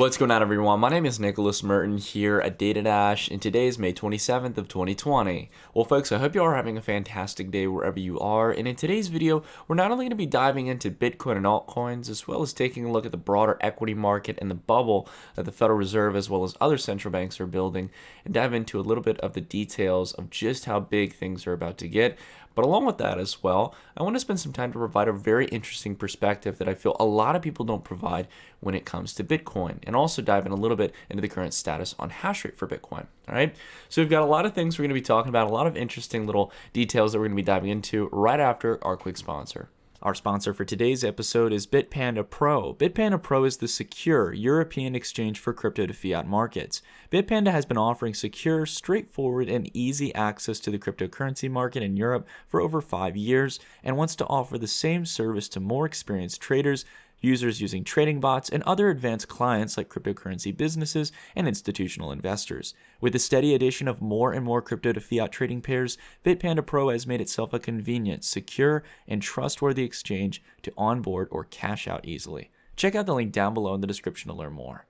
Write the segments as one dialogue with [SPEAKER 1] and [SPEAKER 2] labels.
[SPEAKER 1] What's going on, everyone? My name is Nicholas Merton here at Data Dash, and today is May 27th of 2020. Well, folks, I hope you are having a fantastic day wherever you are, and in today's video, we're not only going to be diving into Bitcoin and altcoins, as well as taking a look at the broader equity market and the bubble that the Federal Reserve as well as other central banks are building, and dive into a little bit of the details of just how big things are about to get. But along with that as well, I want to spend some time to provide a very interesting perspective that I feel a lot of people don't provide when it comes to Bitcoin, and also dive in a little bit into the current status on hash rate for Bitcoin. All right, so we've got a lot of things we're going to be talking about, a lot of interesting little details that we're going to be diving into right after our quick sponsor. Our sponsor for today's episode is Bitpanda Pro. Bitpanda Pro is the secure European exchange for crypto to fiat markets. Bitpanda has been offering secure, straightforward, and easy access to the cryptocurrency market in Europe for over 5 years and wants to offer the same service to more experienced traders, users using trading bots, and other advanced clients like cryptocurrency businesses and institutional investors. With the steady addition of more and more crypto to fiat trading pairs, Bitpanda Pro has made itself a convenient, secure, and trustworthy exchange to onboard or cash out easily. Check out the link down below in the description to learn more.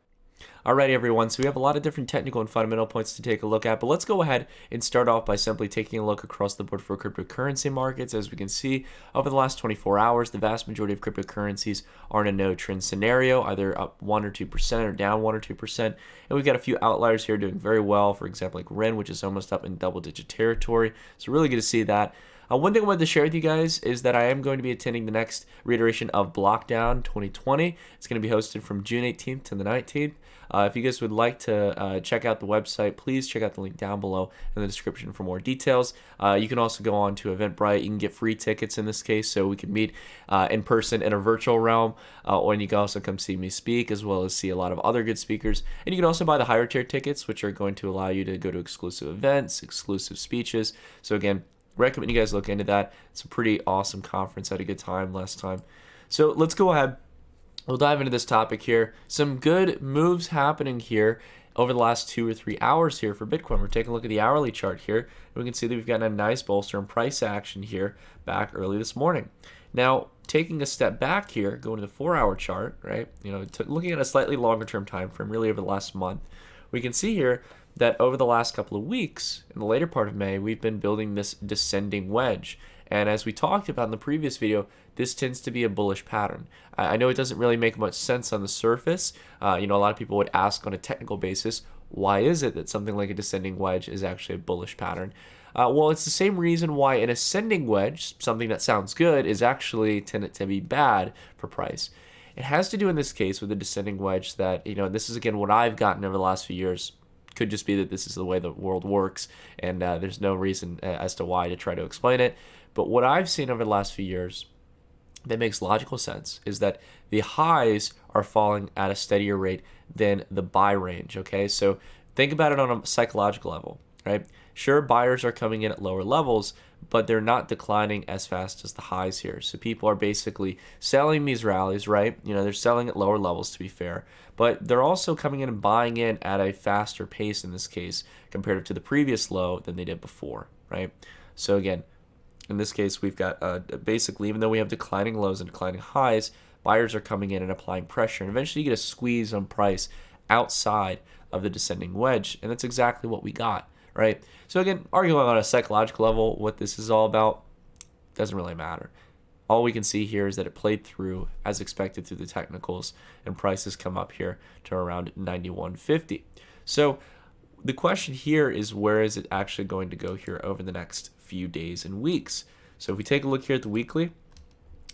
[SPEAKER 1] Alright, everyone, so we have a lot of different technical and fundamental points to take a look at, but let's go ahead and start off by simply taking a look across the board for cryptocurrency markets. As we can see, over the last 24 hours, the vast majority of cryptocurrencies are in a no trend scenario, either up 1 or 2% or down 1 or 2%, and we've got a few outliers here doing very well, for example, like REN, which is almost up in double-digit territory, so really good to see that. One thing I wanted to share with you guys is that I am going to be attending the next reiteration of Blockdown 2020. It's going to be hosted from June 18th to the 19th. If you guys would like to check out the website, please check out the link down below in the description for more details. You can also go on to Eventbrite. You can get free tickets in this case, so we can meet in person in a virtual realm, and you can also come see me speak, as well as see a lot of other good speakers. And you can also buy the higher tier tickets, which are going to allow you to go to exclusive events, exclusive speeches. So again, recommend you guys look into that. It's a pretty awesome conference. I had a good time last time. So let's go ahead. We'll dive into this topic here. Some good moves happening here over the last 2 or 3 hours here for Bitcoin. We're taking a look at the hourly chart here, and we can see that we've gotten a nice bolster in price action here back early this morning. Now, taking a step back here, going to the 4-hour chart, right? Looking at a slightly longer term time frame, really over the last month, we can see here that over the last couple of weeks, in the later part of May, we've been building this descending wedge. And as we talked about in the previous video, this tends to be a bullish pattern. I know it doesn't really make much sense on the surface. A lot of people would ask on a technical basis, why is it that something like a descending wedge is actually a bullish pattern? Well, it's the same reason why an ascending wedge, something that sounds good, is actually tended to be bad for price. It has to do in this case with the descending wedge that, this is again what I've gotten over the last few years. Could just be that this is the way the world works, and there's no reason as to why to try to explain it. But what I've seen over the last few years that makes logical sense is that the highs are falling at a steadier rate than the buy range, okay? So think about it on a psychological level, right? Sure, buyers are coming in at lower levels, but they're not declining as fast as the highs here. So people are basically selling these rallies, right? They're selling at lower levels, to be fair, but they're also coming in and buying in at a faster pace in this case compared to the previous low than they did before, right? So again, in this case, we've got basically, even though we have declining lows and declining highs, buyers are coming in and applying pressure, and eventually you get a squeeze on price outside of the descending wedge, and that's exactly what we got. Right? So again, arguing on a psychological level what this is all about doesn't really matter. All we can see here is that it played through as expected through the technicals, and prices come up here to around 91.50. So the question here is, where is it actually going to go here over the next few days and weeks? So if we take a look here at the weekly,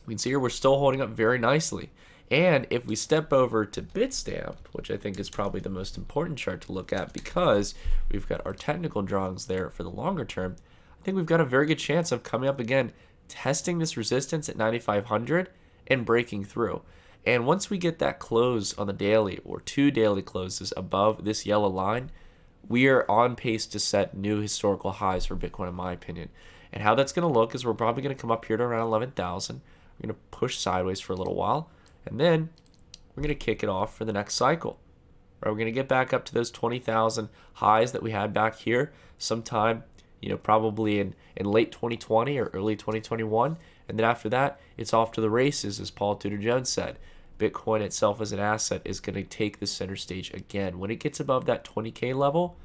[SPEAKER 1] we can see here we're still holding up very nicely. And if we step over to Bitstamp, which I think is probably the most important chart to look at because we've got our technical drawings there for the longer term, I think we've got a very good chance of coming up again, testing this resistance at 9,500 and breaking through. And once we get that close on the daily or 2 daily closes above this yellow line, we are on pace to set new historical highs for Bitcoin, in my opinion. And how that's going to look is we're probably going to come up here to around 11,000. We're going to push sideways for a little while. And then we're going to kick it off for the next cycle. Right? We're going to get back up to those 20,000 highs that we had back here sometime, probably in late 2020 or early 2021. And then after that, it's off to the races, as Paul Tudor Jones said. Bitcoin itself as an asset is going to take the center stage again. When it gets above that 20K level,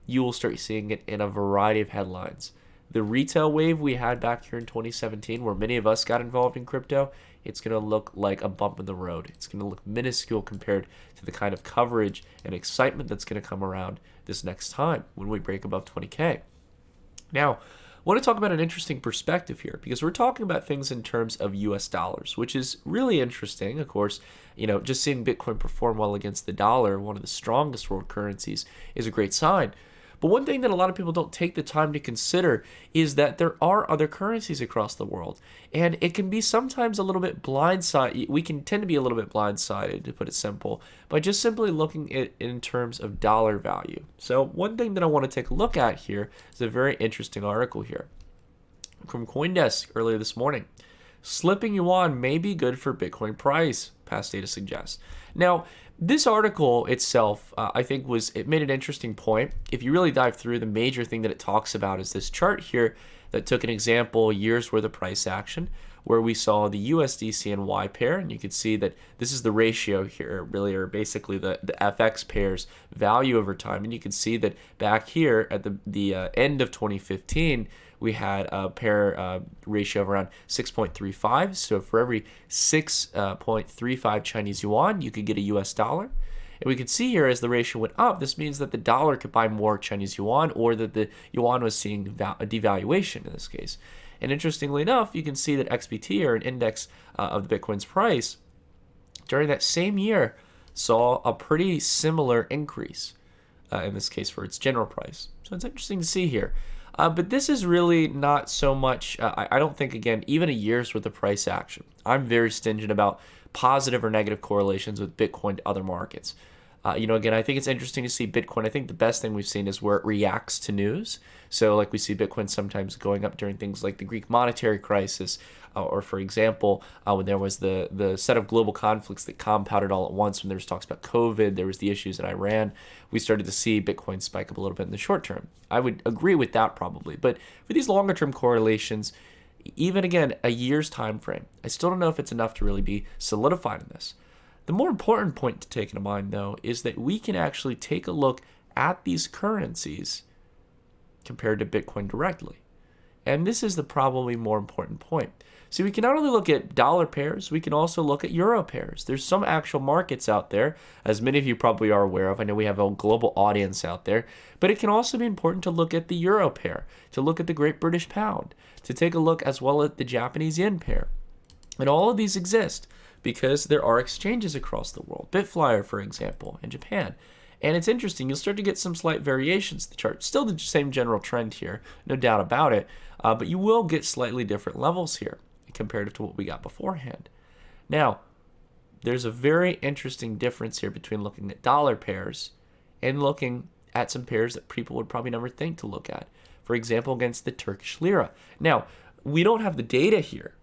[SPEAKER 1] you will start seeing it in a variety of headlines. The retail wave we had back here in 2017, where many of us got involved in crypto, it's going to look like a bump in the road. It's going to look minuscule compared to the kind of coverage and excitement that's going to come around this next time when we break above 20K. Now, I want to talk about an interesting perspective here, because we're talking about things in terms of US dollars, which is really interesting. Of course, just seeing Bitcoin perform well against the dollar, one of the strongest world currencies, is a great sign. But one thing that a lot of people don't take the time to consider is that there are other currencies across the world. And it can be sometimes a little bit blindsided. We can tend to be a little bit blindsided, to put it simple, by just simply looking at it in terms of dollar value. So one thing that I want to take a look at here is a very interesting article here from CoinDesk earlier this morning. Slipping yuan may be good for Bitcoin price, past data suggests. Now, this article itself, I think it made an interesting point. If you really dive through, the major thing that it talks about is this chart here that took an example, years worth of price action, where we saw the USD-CNY pair, and you can see that this is the ratio here, really, or basically the FX pair's value over time. And you can see that back here at the end of 2015, we had a pair ratio of around 6.35. So for every 6.35 Chinese yuan, you could get a US dollar. And we could see here as the ratio went up, this means that the dollar could buy more Chinese yuan, or that the yuan was seeing a devaluation in this case. And interestingly enough, you can see that XBT, or an index of the Bitcoin's price, during that same year saw a pretty similar increase, in this case for its general price. So it's interesting to see here. But this is really not so much, I don't think, again, even a year's worth of price action. I'm very stingent about positive or negative correlations with Bitcoin to other markets. Again, I think it's interesting to see Bitcoin. I think the best thing we've seen is where it reacts to news. So like we see Bitcoin sometimes going up during things like the Greek monetary crisis, or for example, when there was the set of global conflicts that compounded all at once, when there was talks about COVID, there was the issues in Iran, we started to see Bitcoin spike up a little bit in the short term. I would agree with that probably. But for these longer term correlations, even again, a year's time frame, I still don't know if it's enough to really be solidified in this. The more important point to take into mind, though, is that we can actually take a look at these currencies compared to Bitcoin directly. And this is the probably more important point. So we can not only look at dollar pairs, we can also look at euro pairs. There's some actual markets out there, as many of you probably are aware of. I know we have a global audience out there, but it can also be important to look at the euro pair, to look at the Great British Pound, to take a look as well at the Japanese yen pair. And all of these exist because there are exchanges across the world. Bitflyer, for example, in Japan. And it's interesting, you'll start to get some slight variations in the chart. Still the same general trend here, no doubt about it, but you will get slightly different levels here compared to what we got beforehand. Now, there's a very interesting difference here between looking at dollar pairs and looking at some pairs that people would probably never think to look at. For example, against the Turkish Lira. Now, we don't have the data here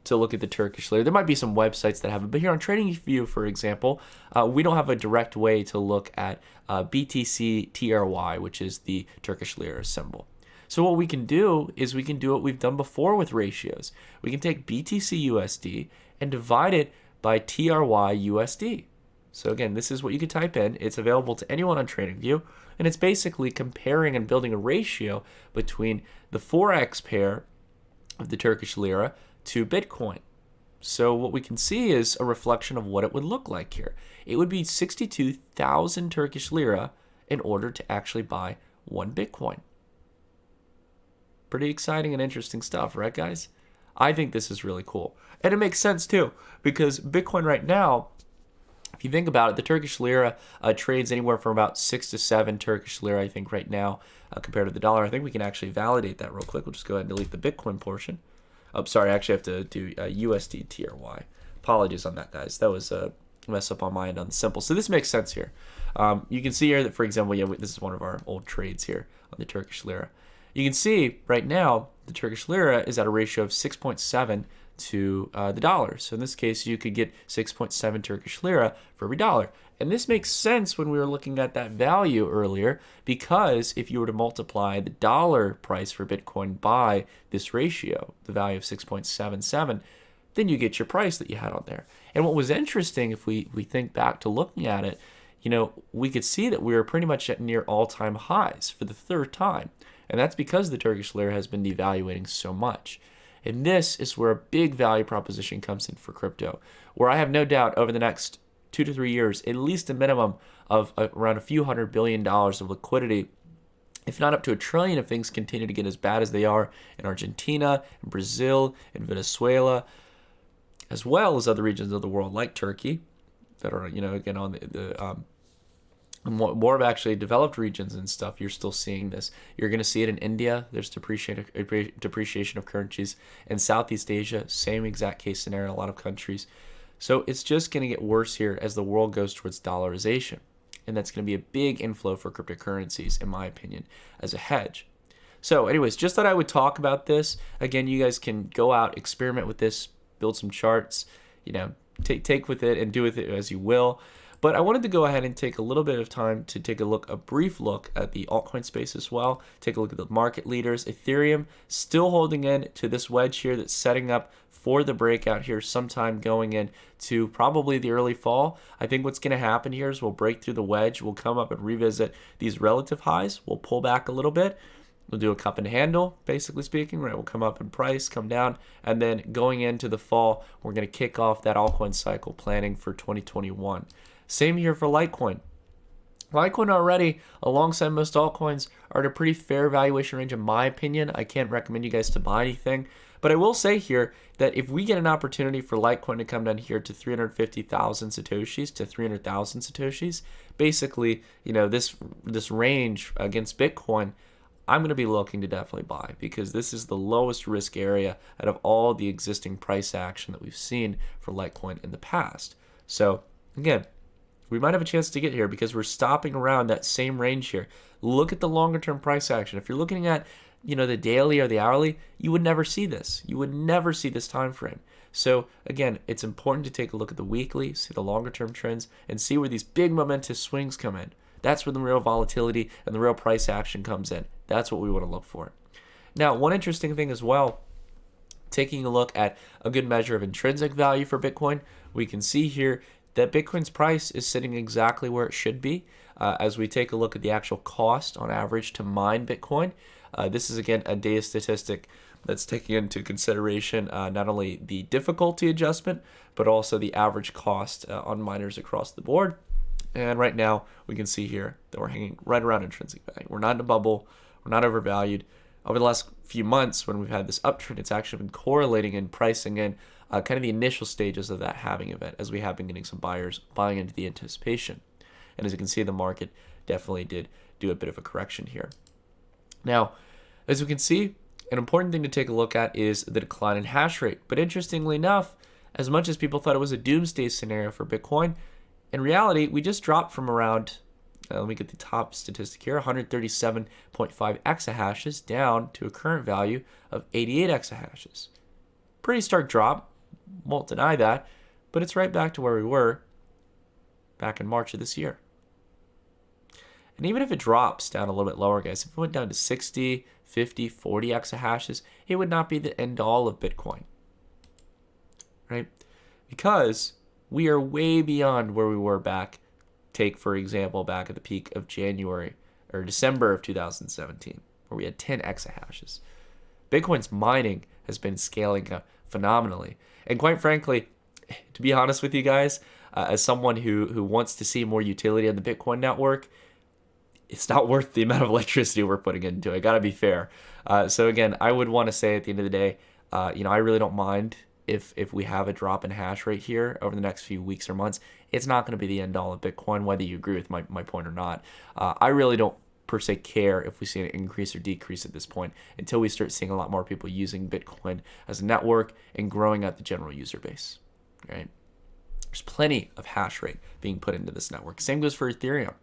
[SPEAKER 1] to look at the Turkish Lira. There might be some websites that have it, but here on TradingView, for example, we don't have a direct way to look at BTC TRY, which is the Turkish Lira symbol. So what we can do is we can do what we've done before with ratios. We can take BTC USD and divide it by TRY USD. So again, this is what you could type in. It's available to anyone on TradingView, and it's basically comparing and building a ratio between the Forex pair of the Turkish Lira to Bitcoin. So what we can see is a reflection of what it would look like here. It would be 62,000 Turkish Lira in order to actually buy one Bitcoin. Pretty exciting and interesting stuff, right, guys? I think this is really cool. And it makes sense, too, because Bitcoin right now, if you think about it, the Turkish Lira trades anywhere from about 6 to 7 Turkish Lira, I think, right now, compared to the dollar. I think we can actually validate that real quick. We'll just go ahead and delete the Bitcoin portion. Oh, sorry, I actually have to do USD TRY. Apologies on that, guys. That was a mess up on my end on the simple. So this makes sense here. You can see here that, for example, this is one of our old trades here on the Turkish Lira. You can see right now the Turkish Lira is at a ratio of 6.7 to the dollar. So in this case, you could get 6.7 Turkish Lira for every dollar. And this makes sense when we were looking at that value earlier, because if you were to multiply the dollar price for Bitcoin by this ratio, the value of 6.77, then you get your price that you had on there. And what was interesting, if we think back to looking at it, we could see that we were pretty much at near all-time highs for the third time. And that's because the Turkish lira has been devaluating so much. And this is where a big value proposition comes in for crypto, where I have no doubt over the next 2 to 3 years, at least a minimum of around a few $100 billion of liquidity, if not up to $1 trillion if things continue to get as bad as they are in Argentina, in Brazil, in Venezuela, as well as other regions of the world like Turkey that are, again, on the more of actually developed regions and stuff. You're still seeing this. You're going to see it in India. There's depreciation of currencies. In Southeast Asia, same exact case scenario in a lot of countries. So it's just going to get worse here as the world goes towards dollarization. And that's going to be a big inflow for cryptocurrencies, in my opinion, as a hedge. So anyways, just thought I would talk about this. Again, you guys can go out, experiment with this, build some charts, take with it and do with it as you will. But I wanted to go ahead and take a little bit of time to take a brief look at the altcoin space as well. Take a look at the market leaders. Ethereum still holding in to this wedge here that's setting up for the breakout here sometime going in to probably the early fall. I think what's going to happen here is we'll break through the wedge. We'll come up and revisit these relative highs. We'll pull back a little bit. We'll do a cup and handle, basically speaking, right? We'll come up in price, come down, and then going into the fall, we're going to kick off that altcoin cycle planning for 2021. Same here for Litecoin. Litecoin already, alongside most altcoins, are at a pretty fair valuation range in my opinion. I can't recommend you guys to buy anything. But I will say here that if we get an opportunity for Litecoin to come down here to 350,000 Satoshis to 300,000 Satoshis, basically, this range against Bitcoin, I'm going to be looking to definitely buy because this is the lowest risk area out of all the existing price action that we've seen for Litecoin in the past. So again, we might have a chance to get here because we're stopping around that same range here. Look at the longer term price action. If you're looking at, the daily or the hourly, you would never see this. You would never see this time frame. So again, it's important to take a look at the weekly, see the longer term trends, and see where these big momentous swings come in. That's where the real volatility and the real price action comes in. That's what we want to look for. Now, one interesting thing as well, taking a look at a good measure of intrinsic value for Bitcoin, we can see here that Bitcoin's price is sitting exactly where it should be. As we take a look at the actual cost on average to mine Bitcoin, this is again a data statistic that's taking into consideration not only the difficulty adjustment, but also the average cost on miners across the board. And right now we can see here that we're hanging right around intrinsic value. We're not in a bubble. We're not overvalued. Over the last few months when we've had this uptrend, it's actually been correlating and pricing in kind of the initial stages of that halving event as we have been getting some buyers buying into the anticipation. And as you can see, the market definitely did do a bit of a correction here. Now, as we can see, an important thing to take a look at is the decline in hash rate. But interestingly enough, as much as people thought it was a doomsday scenario for Bitcoin, in reality, we just dropped from around, let me get the top statistic here, 137.5 exahashes down to a current value of 88 exahashes. Pretty stark drop, won't deny that, but it's right back to where we were back in March of this year. And even if it drops down a little bit lower, guys, if it went down to 60, 50, 40 exahashes, it would not be the end all of Bitcoin, right? Because we are way beyond where we were back, take for example, back at the peak of January or December of 2017, where we had 10 exahashes. Bitcoin's mining has been scaling up phenomenally. And quite frankly, to be honest with you guys, as someone who wants to see more utility on the Bitcoin network, it's not worth the amount of electricity we're putting into it. I gotta be fair. So again, I would want to say at the end of the day, I really don't mind if we have a drop in hash rate here over the next few weeks or months. It's not going to be the end all of Bitcoin, whether you agree with my point or not. I really don't per se care if we see an increase or decrease at this point until we start seeing a lot more people using Bitcoin as a network and growing out the general user base, right? There's plenty of hash rate being put into this network. Same goes for Ethereum.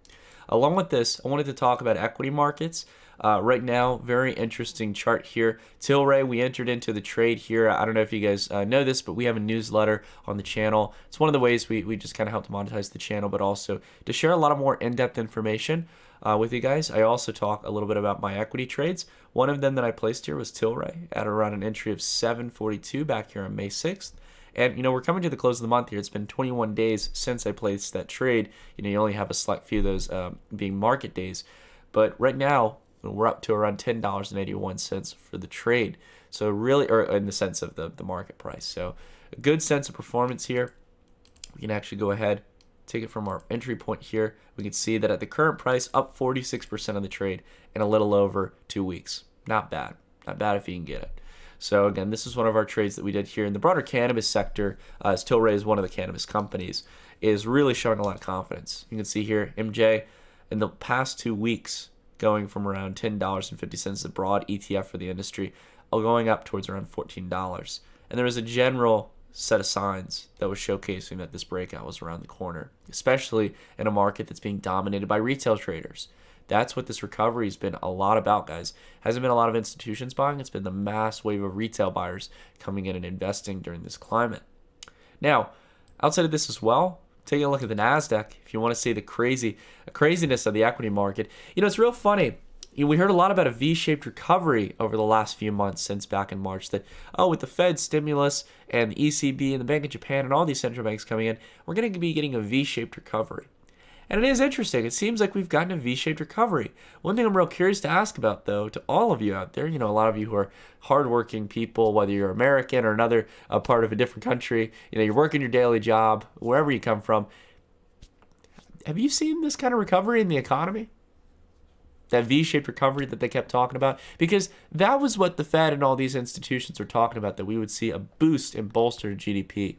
[SPEAKER 1] Along with this, I wanted to talk about equity markets. Right now, very interesting chart here. Tilray, we entered into the trade here. I don't know if you guys know this, but we have a newsletter on the channel. It's one of the ways we just kind of help to monetize the channel, but also to share a lot of more in-depth information with you guys. I also talk a little bit about my equity trades. One of them that I placed here was Tilray at around an entry of 742 back here on May 6th. And, we're coming to the close of the month here. It's been 21 days since I placed that trade. You only have a select few of those being market days. But right now, we're up to around $10.81 for the trade. So really, or in the sense of the market price. So a good sense of performance here. We can actually go ahead, take it from our entry point here. We can see that at the current price, up 46% on the trade in a little over 2 weeks. Not bad. Not bad if you can get it. So again, this is one of our trades that we did here in the broader cannabis sector. As Tilray is one of the cannabis companies, is really showing a lot of confidence. You can see here, MJ, in the past 2 weeks, going from around $10.50, the broad ETF for the industry, going up towards around $14. And there was a general set of signs that was showcasing that this breakout was around the corner, especially in a market that's being dominated by retail traders. That's what this recovery has been a lot about, guys. Hasn't been a lot of institutions buying. It's been the mass wave of retail buyers coming in and investing during this climate. Now, outside of this as well, taking a look at the NASDAQ, if you want to see the craziness of the equity market, it's real funny. We heard a lot about a V-shaped recovery over the last few months since back in March that, with the Fed stimulus and the ECB and the Bank of Japan and all these central banks coming in, we're going to be getting a V-shaped recovery. And it is interesting. It seems like we've gotten a V-shaped recovery. One thing I'm real curious to ask about, though, to all of you out there, a lot of you who are hardworking people, whether you're American or another part of a different country, you're working your daily job, wherever you come from. Have you seen this kind of recovery in the economy? That V-shaped recovery that they kept talking about? Because that was what the Fed and all these institutions were talking about, that we would see a boost in bolstered GDP.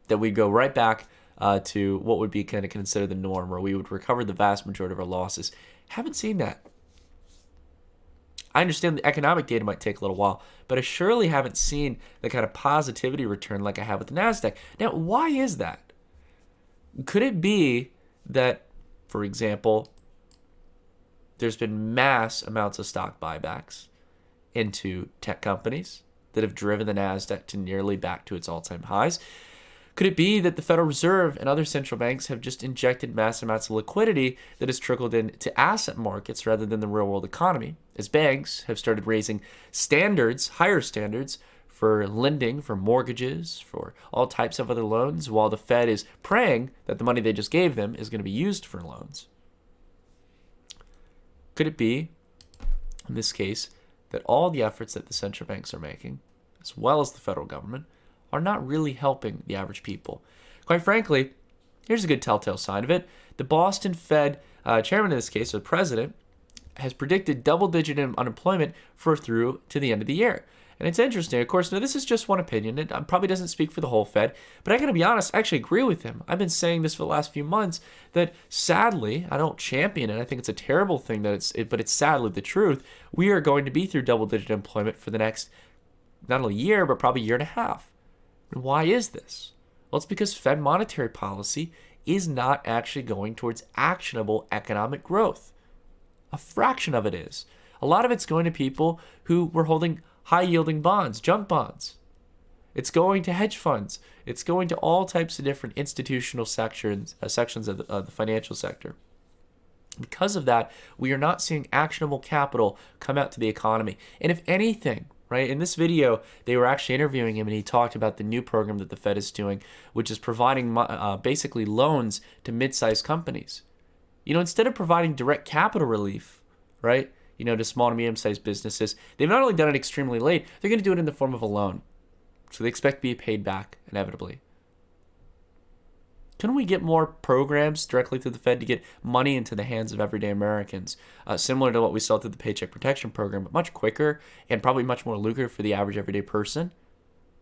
[SPEAKER 1] That we'd go right back to what would be kind of considered the norm, where we would recover the vast majority of our losses. Haven't seen that. I understand the economic data might take a little while, but I surely haven't seen the kind of positivity return like I have with the NASDAQ. Now, why is that? Could it be that, for example, there's been mass amounts of stock buybacks into tech companies that have driven the NASDAQ to nearly back to its all-time highs? Could it be that the Federal Reserve and other central banks have just injected mass amounts of liquidity that has trickled into asset markets rather than the real-world economy, as banks have started raising standards, higher standards, for lending, for mortgages, for all types of other loans, while the Fed is praying that the money they just gave them is going to be used for loans? Could it be, in this case, that all the efforts that the central banks are making, as well as the federal government, are not really helping the average people? Quite frankly, here's a good telltale sign of it. The Boston Fed chairman in this case, or the president, has predicted double-digit unemployment through to the end of the year. And it's interesting. Of course, now this is just one opinion. It probably doesn't speak for the whole Fed. But I got to be honest, I actually agree with him. I've been saying this for the last few months that sadly, I don't champion it. I think it's a terrible thing but it's sadly the truth. We are going to be through double-digit employment for the next, not only year, but probably year and a half. And why is this? Well, it's because Fed monetary policy is not actually going towards actionable economic growth. A fraction of it is. A lot of it's going to people who were holding high-yielding bonds, junk bonds. It's going to hedge funds. It's going to all types of different institutional sections of the financial sector. Because of that, we are not seeing actionable capital come out to the economy. And if anything, right, in this video, they were actually interviewing him, and he talked about the new program that the Fed is doing, which is providing basically loans to mid-sized companies. Instead of providing direct capital relief, right, to small to medium-sized businesses, they've not only done it extremely late, they're going to do it in the form of a loan. So they expect to be paid back inevitably. Couldn't we get more programs directly through the Fed to get money into the hands of everyday Americans, similar to what we saw through the Paycheck Protection Program, but much quicker and probably much more lucrative for the average everyday person?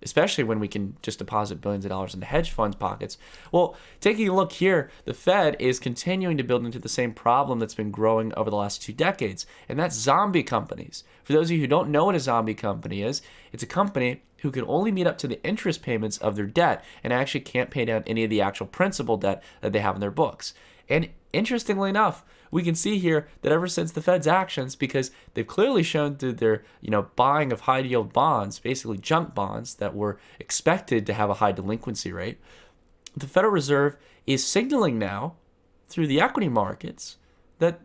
[SPEAKER 1] Especially when we can just deposit billions of dollars into hedge funds' pockets. Well, taking a look here, the Fed is continuing to build into the same problem that's been growing over the last 2 decades, and that's zombie companies. For those of you who don't know what a zombie company is, it's a company who can only meet up to the interest payments of their debt and actually can't pay down any of the actual principal debt that they have in their books. And interestingly enough, we can see here that ever since the Fed's actions, because they've clearly shown through their buying of high yield bonds, basically junk bonds that were expected to have a high delinquency rate, the Federal Reserve is signaling now through the equity markets that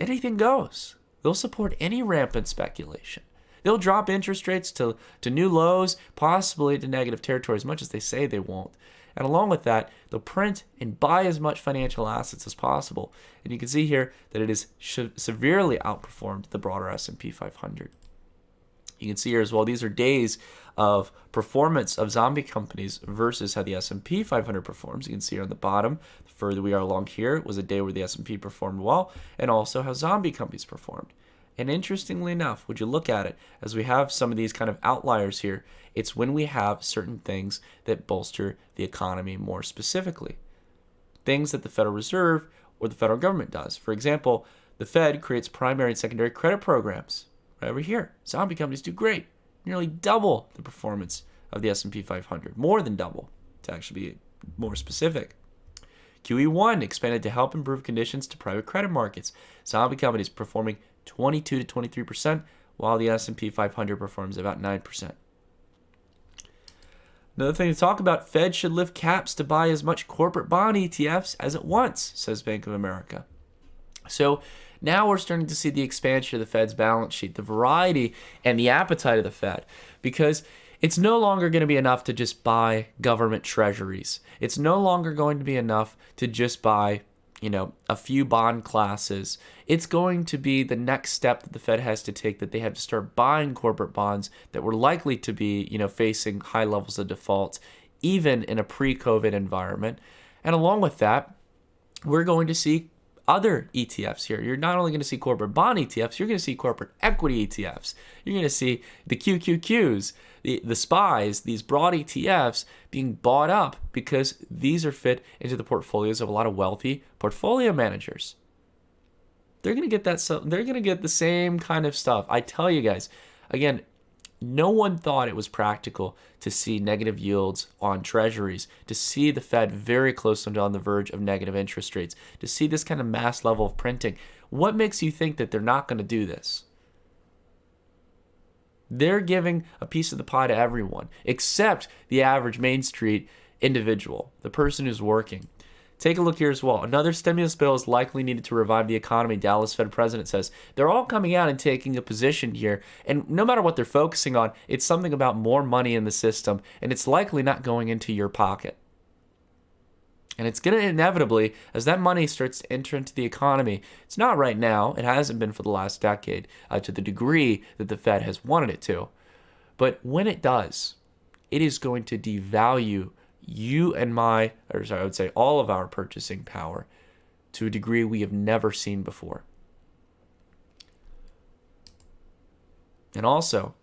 [SPEAKER 1] anything goes. They'll support any rampant speculation. They'll drop interest rates to new lows, possibly to negative territory, as much as they say they won't. And along with that, they'll print and buy as much financial assets as possible. And you can see here that it has severely outperformed the broader S&P 500. You can see here as well, these are days of performance of zombie companies versus how the S&P 500 performs. You can see here on the bottom, the further we are along here, was a day where the S&P performed well, and also how zombie companies performed. And interestingly enough, would you look at it, as we have some of these kind of outliers here, it's when we have certain things that bolster the economy more specifically. Things that the Federal Reserve or the federal government does. For example, the Fed creates primary and secondary credit programs. Right over here, zombie companies do great. Nearly double the performance of the S&P 500. More than double, to actually be more specific. QE1 expanded to help improve conditions to private credit markets. Zombie companies performing 22 to 23%, while the S&P 500 performs about 9%. Another thing to talk about, Fed should lift caps to buy as much corporate bond ETFs as it wants, says Bank of America. So now we're starting to see the expansion of the Fed's balance sheet, the variety and the appetite of the Fed, because it's no longer going to be enough to just buy government treasuries. It's no longer going to be enough to just buy, a few bond classes. It's going to be the next step that the Fed has to take, that they have to start buying corporate bonds that were likely to be, facing high levels of default, even in a pre-COVID environment. And along with that, we're going to see other ETFs here. You're not only going to see corporate bond ETFs, you're going to see corporate equity ETFs. You're going to see the QQQs, the SPYs, these broad ETFs being bought up because these are fit into the portfolios of a lot of wealthy portfolio managers. They're going to get that. They're going to get the same kind of stuff. I tell you guys, again, no one thought it was practical to see negative yields on treasuries, to see the Fed very close on the verge of negative interest rates, to see this kind of mass level of printing. What makes you think that they're not going to do this? They're giving a piece of the pie to everyone, except the average Main Street individual, the person who's working. Take a look here as well. Another stimulus bill is likely needed to revive the economy, Dallas Fed president says. They're all coming out and taking a position here, and no matter what they're focusing on, it's something about more money in the system, and it's likely not going into your pocket. And it's going to inevitably, as that money starts to enter into the economy, it's not right now, it hasn't been for the last decade, to the degree that the Fed has wanted it to. But when it does, it is going to devalue you and I would say all of our purchasing power to a degree we have never seen before. And also,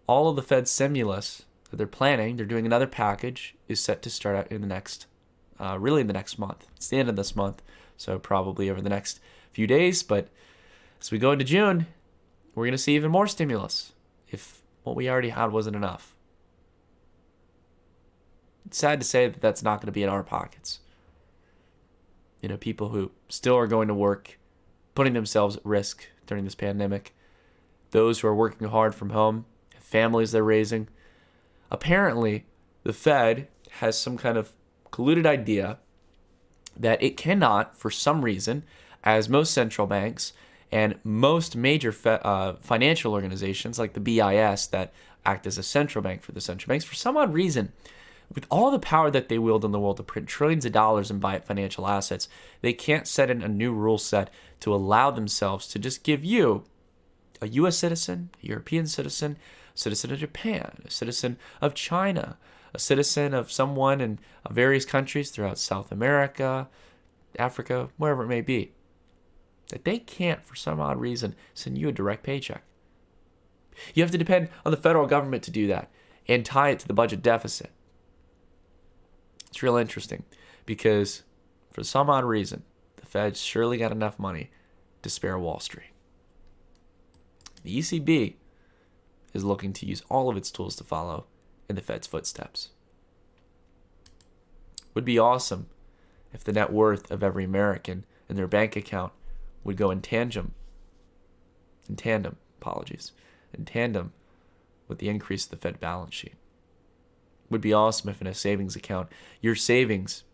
[SPEAKER 1] all of the Fed stimulus that they're planning, they're doing another package, is set to start out in the next, really in the next month. It's the end of this month, so probably over the next few days. But as we go into June, we're going to see even more stimulus if what we already had wasn't enough. It's sad to say that that's not going to be in our pockets. People who still are going to work, putting themselves at risk during this pandemic. Those who are working hard from home, have families they're raising. Apparently, the Fed has some kind of colluded idea that it cannot, for some reason, as most central banks and most major financial organizations like the BIS that act as a central bank for the central banks, for some odd reason, with all the power that they wield in the world to print trillions of dollars and buy financial assets, they can't set in a new rule set to allow themselves to just give you, a U.S. citizen, a European citizen, a citizen of Japan, a citizen of China, a citizen of someone in various countries throughout South America, Africa, wherever it may be, that they can't, for some odd reason, send you a direct paycheck. You have to depend on the federal government to do that and tie it to the budget deficit. It's real interesting because for some odd reason, the Fed surely got enough money to spare Wall Street. The ECB is looking to use all of its tools to follow in the Fed's footsteps. It would be awesome if the net worth of every American in their bank account would go in tandem with the increase of the Fed balance sheet. Would be awesome if in a savings account, your savings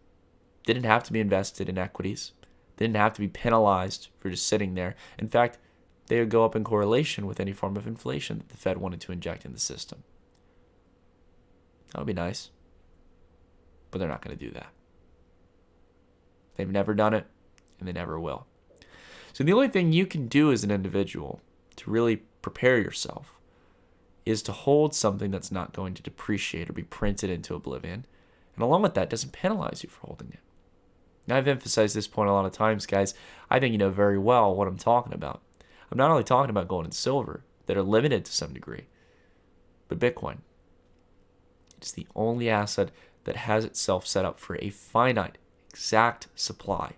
[SPEAKER 1] didn't have to be invested in equities, didn't have to be penalized for just sitting there. In fact, they would go up in correlation with any form of inflation that the Fed wanted to inject in the system. That would be nice. But they're not going to do that. They've never done it, and they never will. So the only thing you can do as an individual to really prepare yourself is to hold something that's not going to depreciate or be printed into oblivion. And along with that, doesn't penalize you for holding it. Now, I've emphasized this point a lot of times, guys. I think you know very well what I'm talking about. I'm not only talking about gold and silver that are limited to some degree, but Bitcoin. It's the only asset that has itself set up for a finite, exact supply.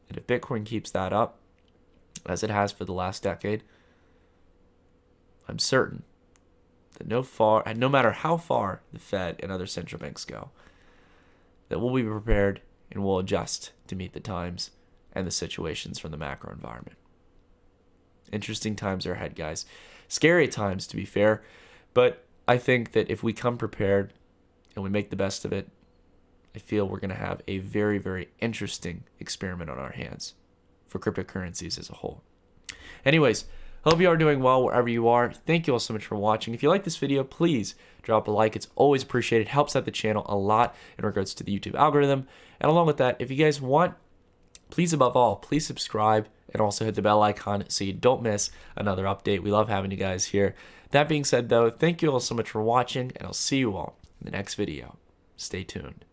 [SPEAKER 1] And if Bitcoin keeps that up, as it has for the last decade, I'm certain that no matter how far the Fed and other central banks go, that we'll be prepared and we'll adjust to meet the times and the situations from the macro environment. Interesting times are ahead, guys. Scary times, to be fair, but I think that if we come prepared and we make the best of it, I feel we're going to have a very, very interesting experiment on our hands for cryptocurrencies as a whole. Anyways, hope you are doing well wherever you are. Thank you all so much for watching. If you like this video, please drop a like. It's always appreciated. Helps out the channel a lot in regards to the YouTube algorithm. And along with that, if you guys want, please above all, please subscribe and also hit the bell icon so you don't miss another update. We love having you guys here. That being said, though, thank you all so much for watching, and I'll see you all in the next video. Stay tuned.